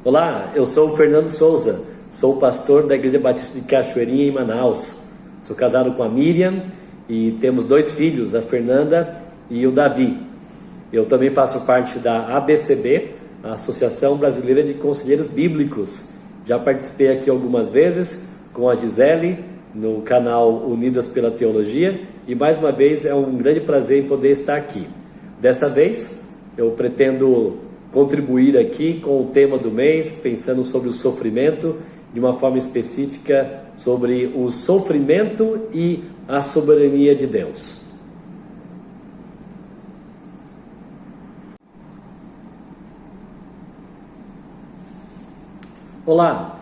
Olá, eu sou o Fernando Souza, sou pastor da Igreja Batista de Cachoeirinha em Manaus. Sou casado com a Miriam e temos 2 filhos, a Fernanda e o Davi. Eu também faço parte da ABCB, a Associação Brasileira de Conselheiros Bíblicos. Já participei aqui algumas vezes com a Gisele no canal Unidas pela Teologia e mais uma vez é um grande prazer em poder estar aqui. Dessa vez eu pretendo contribuir aqui com o tema do mês, pensando sobre o sofrimento, de uma forma específica sobre o sofrimento e a soberania de Deus. Olá,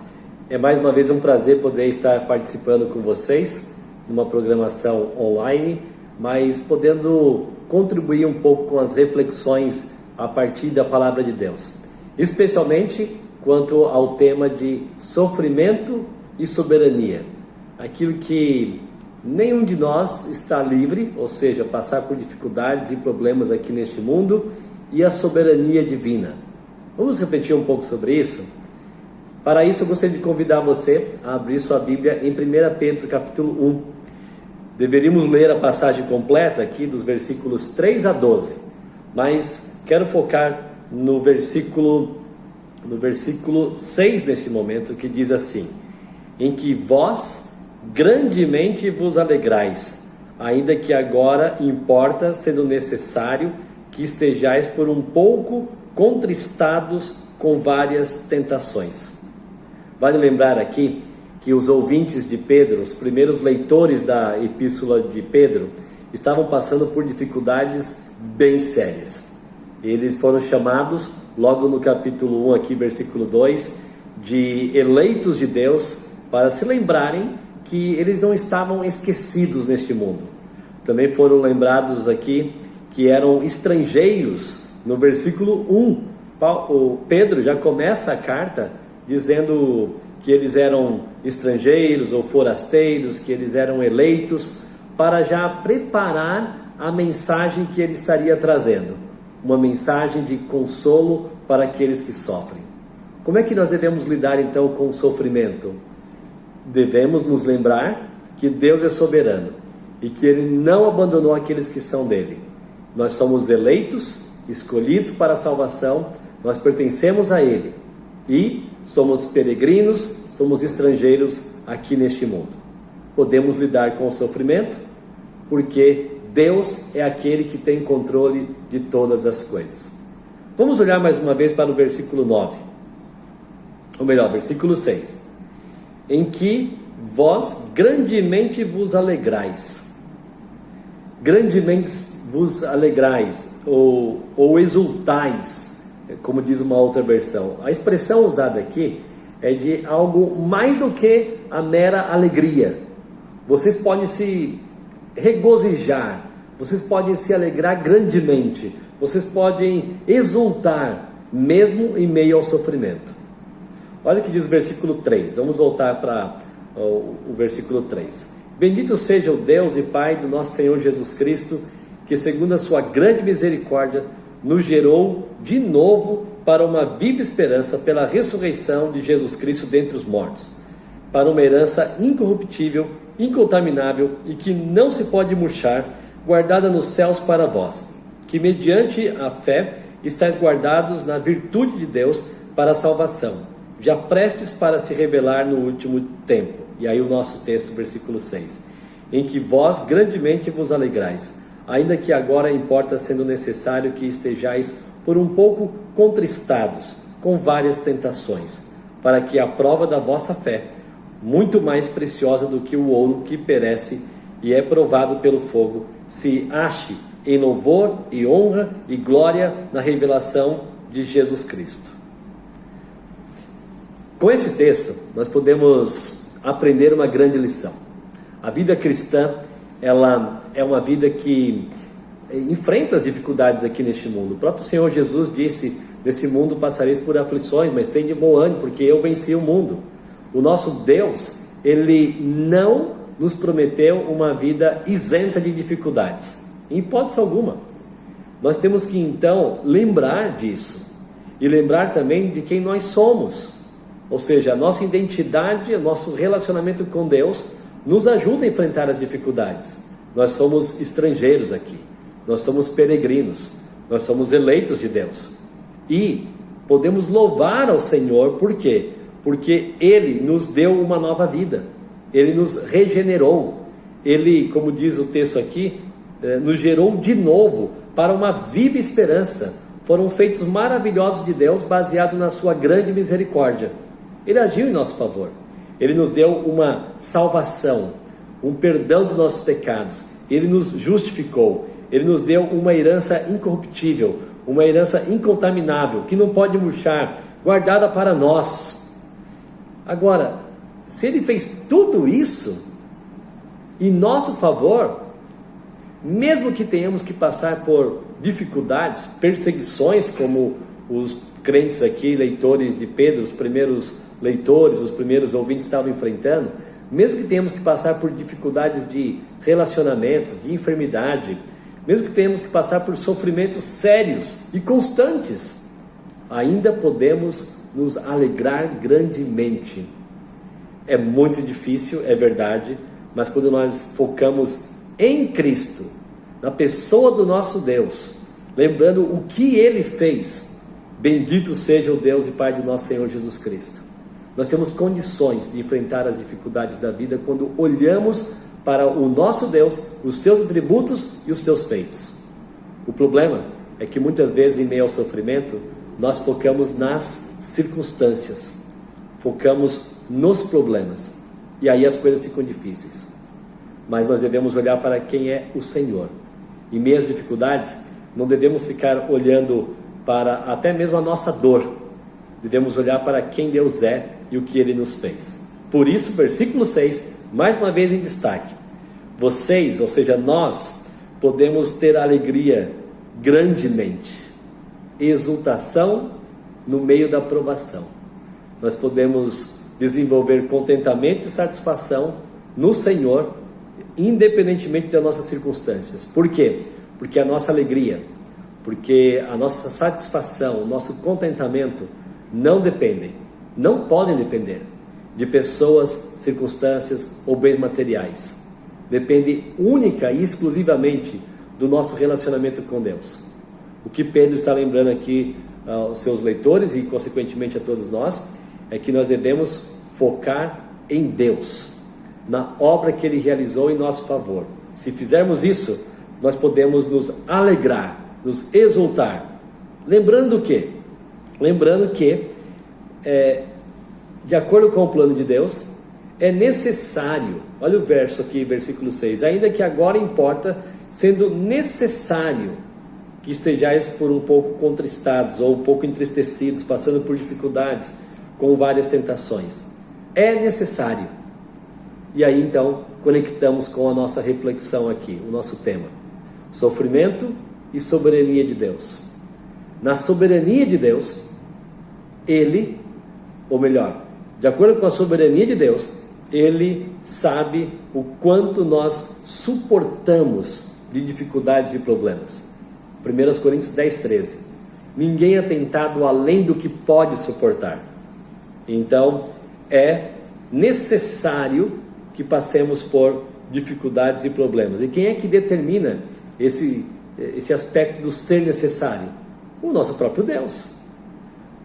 é mais uma vez um prazer poder estar participando com vocês numa programação online, mas podendo contribuir um pouco com as reflexões a partir da palavra de Deus, especialmente quanto ao tema de sofrimento e soberania, aquilo que nenhum de nós está livre, ou seja, passar por dificuldades e problemas aqui neste mundo, e a soberania divina. Vamos refletir um pouco sobre isso? Para isso eu gostaria de convidar você a abrir sua Bíblia em 1 Pedro capítulo 1. Deveríamos ler a passagem completa aqui dos versículos 3 a 12, mas quero focar no versículo 6 neste momento, que diz assim: em que vós grandemente vos alegrais, ainda que agora importa, sendo necessário, que estejais por um pouco contristados com várias tentações. Vale lembrar aqui que os ouvintes de Pedro, os primeiros leitores da epístola de Pedro, estavam passando por dificuldades bem sérias. Eles foram chamados, logo no capítulo 1 aqui, versículo 2, de eleitos de Deus, para se lembrarem que eles não estavam esquecidos neste mundo. Também foram lembrados aqui que eram estrangeiros. No versículo 1, o Pedro já começa a carta dizendo que eles eram estrangeiros ou forasteiros, que eles eram eleitos, para já preparar a mensagem que ele estaria trazendo. Uma mensagem de consolo para aqueles que sofrem. Como é que nós devemos lidar então com o sofrimento? Devemos nos lembrar que Deus é soberano e que Ele não abandonou aqueles que são dele. Nós somos eleitos, escolhidos para a salvação, nós pertencemos a Ele e somos peregrinos, somos estrangeiros aqui neste mundo. Podemos lidar com o sofrimento porque Deus é aquele que tem controle de todas as coisas. Vamos olhar mais uma vez para o versículo 9. Ou melhor, versículo 6. Em que vós grandemente vos alegrais. Grandemente vos alegrais, ou exultais, como diz uma outra versão. A expressão usada aqui é de algo mais do que a mera alegria. Vocês podem se regozijar, vocês podem se alegrar grandemente, vocês podem exultar, mesmo em meio ao sofrimento. Olha o que diz o versículo 3, vamos voltar para o versículo 3. Bendito seja o Deus e Pai do nosso Senhor Jesus Cristo, que segundo a sua grande misericórdia, nos gerou de novo para uma viva esperança pela ressurreição de Jesus Cristo dentre os mortos, para uma herança incorruptível, incontaminável e que não se pode murchar, guardada nos céus para vós, que mediante a fé estáis guardados na virtude de Deus para a salvação, já prestes para se revelar no último tempo. E aí o nosso texto, versículo 6. Em que vós grandemente vos alegrais, ainda que agora importa, sendo necessário, que estejais por um pouco contristados com várias tentações, para que a prova da vossa fé, muito mais preciosa do que o ouro que perece e é provado pelo fogo, se ache em louvor e honra e glória na revelação de Jesus Cristo. Com esse texto, nós podemos aprender uma grande lição. A vida cristã, ela é uma vida que enfrenta as dificuldades aqui neste mundo. O próprio Senhor Jesus disse: desse mundo passareis por aflições, mas tende bom ânimo, porque eu venci o mundo. O nosso Deus, Ele não nos prometeu uma vida isenta de dificuldades, em hipótese alguma. Nós temos que então lembrar disso e lembrar também de quem nós somos. Ou seja, a nossa identidade, o nosso relacionamento com Deus nos ajuda a enfrentar as dificuldades. Nós somos estrangeiros aqui, nós somos peregrinos, nós somos eleitos de Deus. E podemos louvar ao Senhor, por quê? Porque Ele nos deu uma nova vida, Ele nos regenerou, Ele, como diz o texto aqui, nos gerou de novo para uma viva esperança. Foram feitos maravilhosos de Deus, baseados na sua grande misericórdia. Ele agiu em nosso favor, Ele nos deu uma salvação, um perdão dos nossos pecados, Ele nos justificou, Ele nos deu uma herança incorruptível, uma herança incontaminável, que não pode murchar, guardada para nós. Agora, se Ele fez tudo isso em nosso favor, mesmo que tenhamos que passar por dificuldades, perseguições, como os crentes aqui, leitores de Pedro, os primeiros leitores, os primeiros ouvintes estavam enfrentando, mesmo que tenhamos que passar por dificuldades de relacionamentos, de enfermidade, mesmo que tenhamos que passar por sofrimentos sérios e constantes, ainda podemos nos alegrar grandemente. É muito difícil, é verdade, mas quando nós focamos em Cristo, na pessoa do nosso Deus, lembrando o que Ele fez, bendito seja o Deus e Pai de nosso Senhor Jesus Cristo. Nós temos condições de enfrentar as dificuldades da vida quando olhamos para o nosso Deus, os seus atributos e os seus feitos. O problema é que muitas vezes, em meio ao sofrimento, nós focamos nas circunstâncias, focamos nos problemas, e aí as coisas ficam difíceis. Mas nós devemos olhar para quem é o Senhor. Em meio às dificuldades, não devemos ficar olhando para até mesmo a nossa dor. Devemos olhar para quem Deus é e o que Ele nos fez. Por isso, versículo 6, mais uma vez em destaque. Vocês, ou seja, nós, podemos ter alegria grandemente, exultação no meio da provação. Nós podemos desenvolver contentamento e satisfação no Senhor, independentemente das nossas circunstâncias. Por quê? Porque a nossa alegria, porque a nossa satisfação, o nosso contentamento não dependem, não podem depender de pessoas, circunstâncias ou bens materiais. Depende única e exclusivamente do nosso relacionamento com Deus. O que Pedro está lembrando aqui aos seus leitores e consequentemente a todos nós, é que nós devemos focar em Deus, na obra que Ele realizou em nosso favor. Se fizermos isso, nós podemos nos alegrar, nos exultar. Lembrando o quê? Lembrando que, de acordo com o plano de Deus, é necessário, olha o verso aqui, versículo 6, ainda que agora importa, sendo necessário que estejais por um pouco contristados, ou um pouco entristecidos, passando por dificuldades, com várias tentações. É necessário. E aí então, conectamos com a nossa reflexão aqui, o nosso tema. Sofrimento e soberania de Deus. Na soberania de Deus, Ele, ou melhor, de acordo com a soberania de Deus, Ele sabe o quanto nós suportamos de dificuldades e problemas. 1 Coríntios 10, 13. Ninguém é tentado além do que pode suportar. Então, é necessário que passemos por dificuldades e problemas. E quem é que determina esse aspecto do ser necessário? O nosso próprio Deus.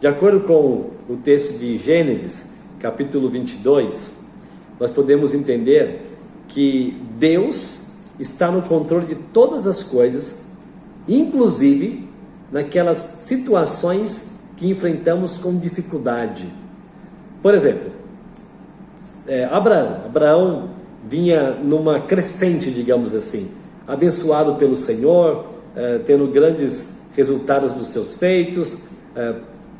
De acordo com o texto de Gênesis, capítulo 22, nós podemos entender que Deus está no controle de todas as coisas, inclusive naquelas situações que enfrentamos com dificuldade. Por exemplo, Abraão vinha numa crescente, digamos assim, abençoado pelo Senhor, tendo grandes resultados dos seus feitos,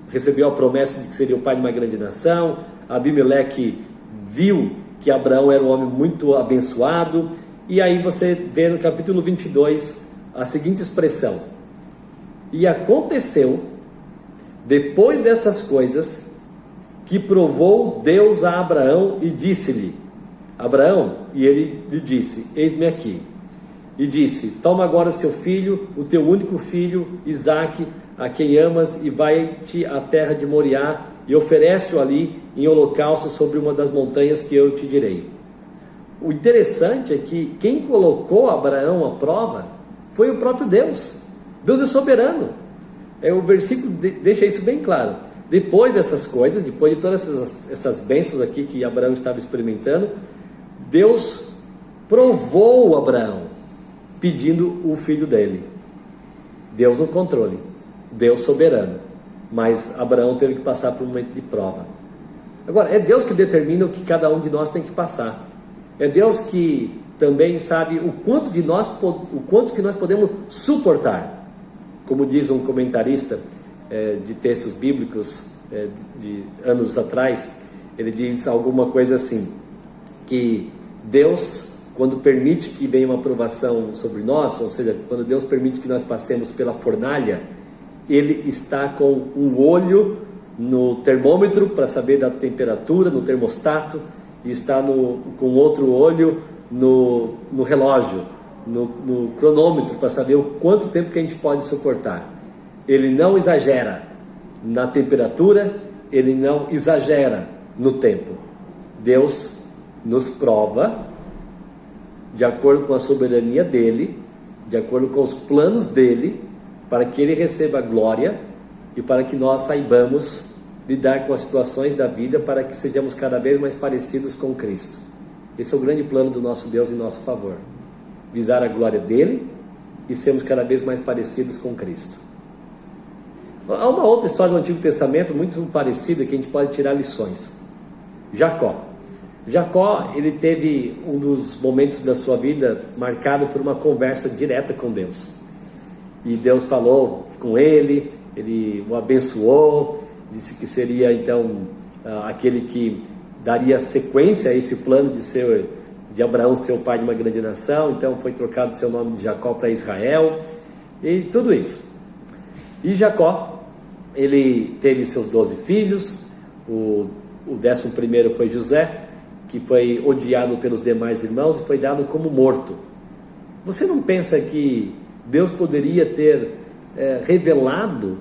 recebeu a promessa de que seria o pai de uma grande nação. Abimeleque viu que Abraão era um homem muito abençoado, e aí você vê no capítulo 22 a seguinte expressão: e aconteceu, depois dessas coisas, que provou Deus a Abraão e disse-lhe, Abraão, e ele lhe disse, eis-me aqui. e disse: toma agora seu filho, o teu único filho, Isaque, a quem amas, e vai-te à terra de Moriá e oferece-o ali em holocausto sobre uma das montanhas que eu te direi. O interessante é que quem colocou Abraão à prova foi o próprio Deus. Deus é soberano. O versículo deixa isso bem claro. Depois dessas coisas, depois de todas essas bênçãos aqui que Abraão estava experimentando, Deus provou Abraão, pedindo o filho dele. Deus no controle, Deus soberano, mas Abraão teve que passar por um momento de prova. Agora, é Deus que determina o que cada um de nós tem que passar. É Deus que também sabe o quanto que nós podemos suportar. Como diz um comentarista de textos bíblicos de anos atrás, ele diz alguma coisa assim, que Deus, quando permite que venha uma provação sobre nós, ou seja, quando Deus permite que nós passemos pela fornalha, Ele está com um olho no termômetro para saber da temperatura, no termostato, e está com outro olho no relógio, no cronômetro, para saber o quanto tempo que a gente pode suportar. Ele não exagera na temperatura, Ele não exagera no tempo. Deus nos prova de acordo com a soberania dEle, de acordo com os planos dEle, para que Ele receba a glória e para que nós saibamos lidar com as situações da vida, para que sejamos cada vez mais parecidos com Cristo. Esse é o grande plano do nosso Deus em nosso favor: visar a glória dEle e sermos cada vez mais parecidos com Cristo. Há uma outra história do Antigo Testamento muito parecida que a gente pode tirar lições. Jacó, ele teve um dos momentos da sua vida marcado por uma conversa direta com Deus. E Deus falou com ele o abençoou, disse que seria então aquele que daria sequência a esse plano de Abraão ser o pai de uma grande nação. Então foi trocado o seu nome de Jacó para Israel, e tudo isso. E Jacó, ele teve seus 12 filhos, o 11º foi José, que foi odiado pelos demais irmãos e foi dado como morto. Você não pensa que Deus poderia ter revelado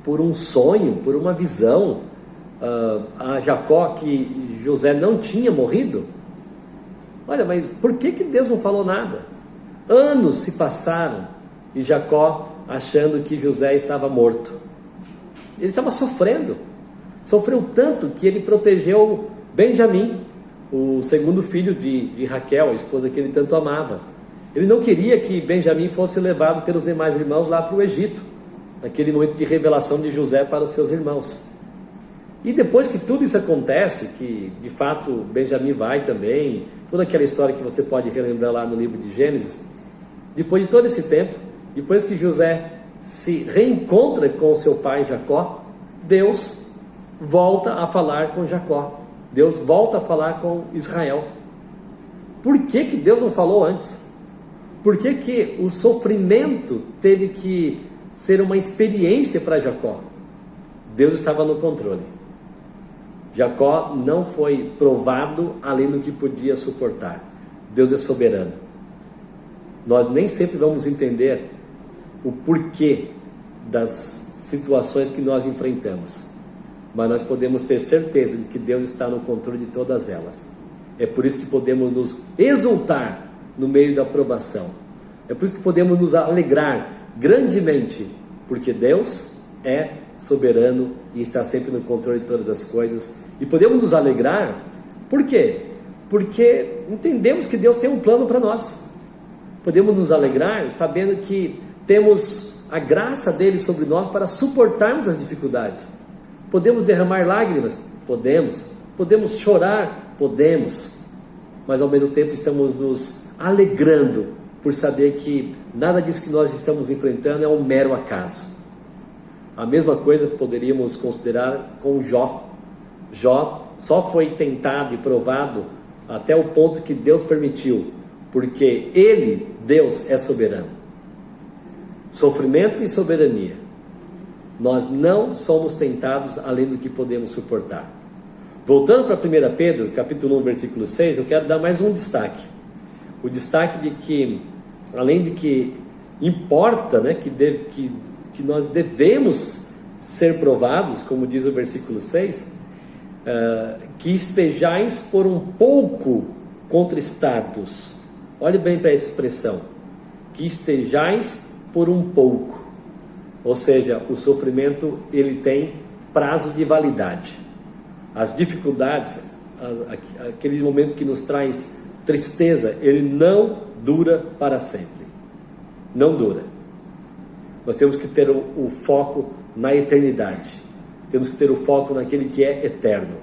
por um sonho, por uma visão, a Jacó que José não tinha morrido? Olha, mas por que Deus não falou nada? Anos se passaram e Jacó achando que José estava morto. Ele estava sofreu tanto que ele protegeu Benjamim, o segundo filho de Raquel, a esposa que ele tanto amava. Ele não queria que Benjamim fosse levado pelos demais irmãos lá para o Egito, naquele momento de revelação de José para os seus irmãos. E depois que tudo isso acontece, que de fato Benjamim vai também, toda aquela história que você pode relembrar lá no livro de Gênesis, depois de todo esse tempo, depois que José se reencontra com seu pai Jacó, Deus volta a falar com Jacó, Deus volta a falar com Israel. Por que Deus não falou antes? Por que o sofrimento teve que ser uma experiência para Jacó? Deus estava no controle. Jacó não foi provado além do que podia suportar. Deus é soberano. Nós nem sempre vamos entender o porquê das situações que nós enfrentamos, mas nós podemos ter certeza de que Deus está no controle de todas elas. É por isso que podemos nos exultar no meio da provação. É por isso que podemos nos alegrar grandemente, porque Deus é soberano e está sempre no controle de todas as coisas. E podemos nos alegrar, por quê? Porque entendemos que Deus tem um plano para nós. Podemos nos alegrar sabendo que temos a graça dele sobre nós para suportarmos as dificuldades. Podemos derramar lágrimas? Podemos. Podemos chorar? Podemos. Mas ao mesmo tempo estamos nos alegrando por saber que nada disso que nós estamos enfrentando é um mero acaso. A mesma coisa poderíamos considerar com Jó. Jó só foi tentado e provado até o ponto que Deus permitiu, porque Ele, Deus, é soberano. Sofrimento e soberania. Nós não somos tentados além do que podemos suportar. Voltando para 1 Pedro, capítulo 1, versículo 6, eu quero dar mais um destaque. O destaque de que além de que importa, né, que nós devemos ser provados, como diz o versículo 6, que estejais por um pouco contristados. Olhe bem para essa expressão, que estejais por um pouco. Ou seja, o sofrimento ele tem prazo de validade. As dificuldades, aquele momento que nos traz tristeza, ele não dura para sempre. Não dura. Nós temos que ter o foco na eternidade. Temos que ter o foco naquele que é eterno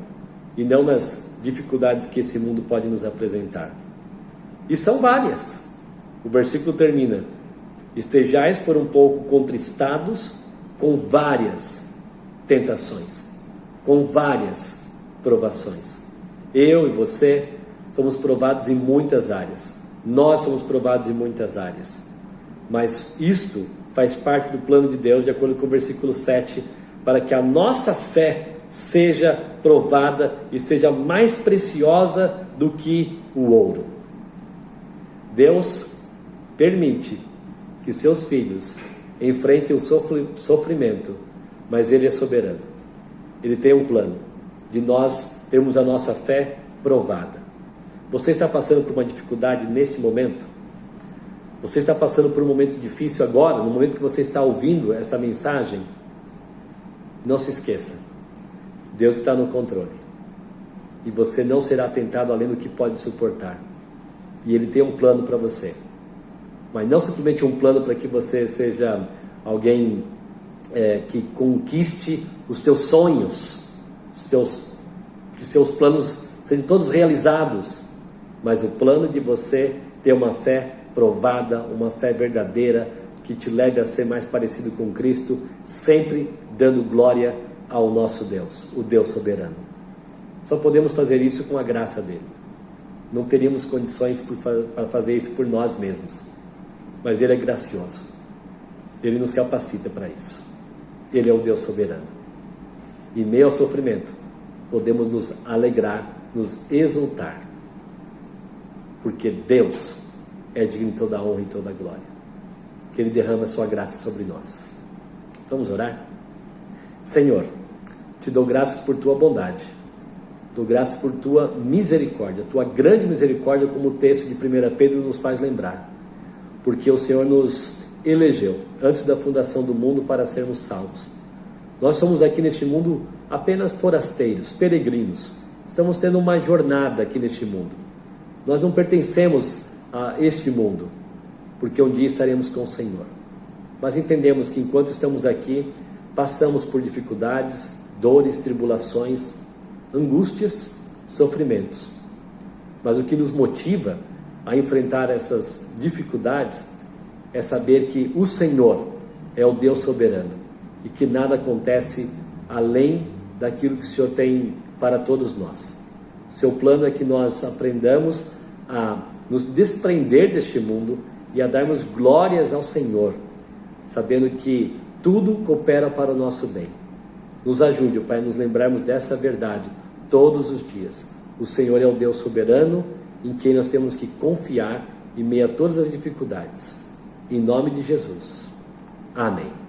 e não nas dificuldades que esse mundo pode nos apresentar. E são várias. O versículo termina: estejais por um pouco contristados com várias tentações, com várias provações. Eu e você somos provados em muitas áreas. Nós somos provados em muitas áreas. Mas isto faz parte do plano de Deus, de acordo com o versículo 7, para que a nossa fé seja provada e seja mais preciosa do que o ouro. Deus permite que seus filhos enfrentem o sofrimento, mas Ele é soberano. Ele tem um plano de nós termos a nossa fé provada. Você está passando por uma dificuldade neste momento? Você está passando por um momento difícil agora, no momento que você está ouvindo essa mensagem? Não se esqueça, Deus está no controle e você não será tentado além do que pode suportar. E Ele tem um plano para você, mas não simplesmente um plano para que você seja alguém que conquiste os teus sonhos, que os seus planos sejam todos realizados, mas o plano de você ter uma fé provada, uma fé verdadeira, que te leve a ser mais parecido com Cristo, sempre dando glória ao nosso Deus, o Deus soberano. Só podemos fazer isso com a graça dele. Não teríamos condições para fazer isso por nós mesmos, mas Ele é gracioso. Ele nos capacita para isso. Ele é o Deus soberano. Em meio ao sofrimento, podemos nos alegrar, nos exultar, porque Deus é digno de toda a honra e toda a glória. Que Ele derrama a sua graça sobre nós. Vamos orar? Senhor, te dou graças por tua bondade, dou graças por tua misericórdia, tua grande misericórdia, como o texto de 1 Pedro nos faz lembrar, porque o Senhor nos elegeu antes da fundação do mundo para sermos salvos. Nós somos aqui neste mundo apenas forasteiros, peregrinos. Estamos tendo uma jornada aqui neste mundo. Nós não pertencemos a este mundo, porque um dia estaremos com o Senhor. Mas entendemos que enquanto estamos aqui, passamos por dificuldades, dores, tribulações, angústias, sofrimentos. Mas o que nos motiva a enfrentar essas dificuldades é saber que o Senhor é o Deus soberano e que nada acontece além daquilo que o Senhor tem para todos nós. Seu plano é que nós aprendamos a nos desprender deste mundo e a darmos glórias ao Senhor, sabendo que tudo coopera para o nosso bem. Nos ajude, Pai, a nos lembrarmos dessa verdade todos os dias. O Senhor é o Deus soberano em quem nós temos que confiar em meio a todas as dificuldades. Em nome de Jesus. Amém.